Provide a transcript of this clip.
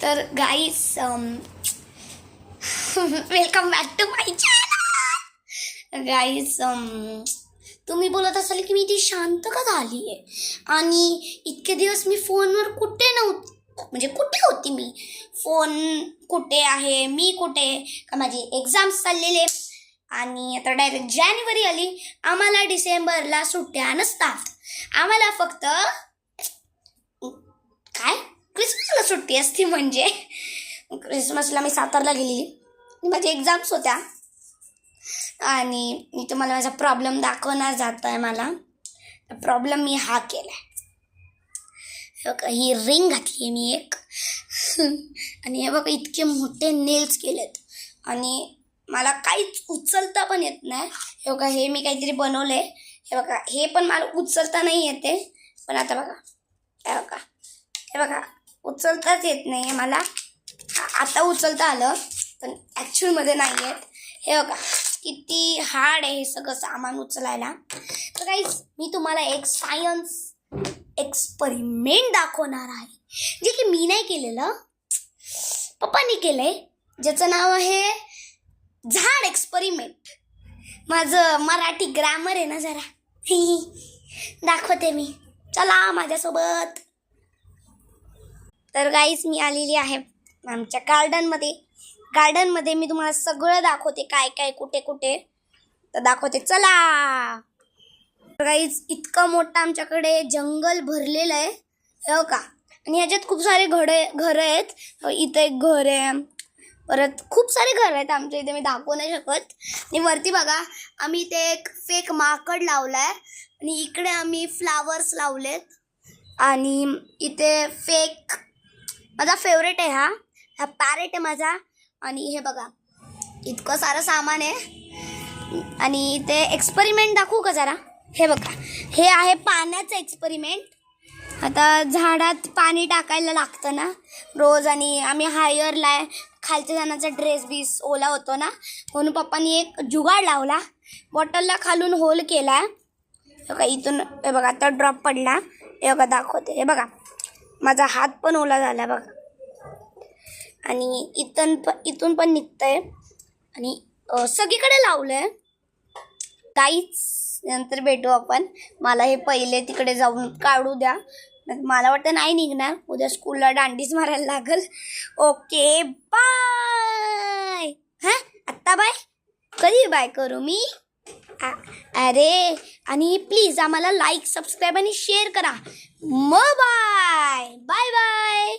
तर guys welcome back to my channel. Guys तुम्ही बोलत असाल की मी ती शांत का झाली आहे आणि इतके दिवस मी फोनवर कुठे नव्हती, म्हणजे कुठे होती मी, फोन कुठे आहे, मी कुठे, का माझी एक्झाम्स चाललेले आणि आता डायरेक्ट जानेवारी आली. आम्हाला डिसेंबरला सुट्ट्या नसतात, आम्हाला फक्त काय क्रिसमसला सुट्टी असते. म्हणजे क्रिसमसला मी सातारला गेलेली, माझी एक्झाम्स होत्या आणि मी तुम्हाला माझा प्रॉब्लेम दाखवणार जात आहे. मला प्रॉब्लेम मी हा केला आहे, ही रिंग घातली आहे मी एक आणि हे बघा इतके मोठे नेल्स केलेत आणि मला काहीच उचलता पण येत नाही. हे बघा हे मी काहीतरी बनवलं आहे, हे बघा हे पण मला उचलता नाही येते. पण आता बघा हे बघा, हे बघा उचलताच येत नाही मला. आता उचलता आलं पण ॲक्च्युअलमध्ये नाही येत. हे बघा किती हार्ड आहे हे सगळं सामान उचलायला. तर गाईस मी तुम्हाला एक सायन्स एक्सपेरिमेंट दाखवणार आहे, जे की मी नाही केलेलं, पप्पांनी केलंय, ज्याचं नाव आहे झाड एक्सपेरिमेंट. माझं मराठी ग्रामर आहे ना जरा दाखवते मी, चला माझ्यासोबत. तर गाईस मी आलेली आहे आमच्या गार्डनमध्ये मी तुम्हाला सगळं दाखवते, काय काय कुठे कुठे तर दाखवते, चला. तर गाईस इतकं मोठं आमच्याकडे जंगल भरलेलं आहे हो का, आणि ह्याच्यात खूप सारे घरं आहेत. इथं एक घर आहे, परत खूप सारे घर आहेत आमच्या इथे, मी दाखवू नाही शकत. आणि वरती बघा आम्ही इथे एक फेक माकड लावला आहे आणि इकडे आम्ही फ्लावर्स लावलेत आणि इथे फेक माझा फेवरेट आहे हा पॅरेट आहे माझा. आणि हे बघा इतकं सारं सामान आहे आणि इथे एक्सपेरिमेंट दाखवू का जरा. हे बघा हे आहे पाण्याचं एक्सपेरिमेंट. आता झाडात पाणी टाकायला लागतं ना रोज, आणि आम्ही हायरला आहे, खालच्या जणांचा ड्रेस ओला होतो ना, म्हणून पप्पांनी एक जुगाड लावला, बॉटलला खालून होल केला. हे बघा इथून, हे बघा आता ड्रॉप पडला, हे बघा दाखवते, हे बघा माझा हात पण ओला झाला बघा, आणि इथून पण निघतंय आणि सगळीकडे लावलंय. काहीच नंतर भेटू आपण, मला हे पहिले तिकडे जाऊन काढू द्या, मला वाटतं नाही निघणार, उद्या स्कूलला दांडीच मारायला लागल. Okay bye. हां आत्ता बाय, कधी बाय करू मी? अरे आणि प्लीज आम्हाला लाईक, सबस्क्राईब आणि शेअर करा. मग बाय बाय बाय.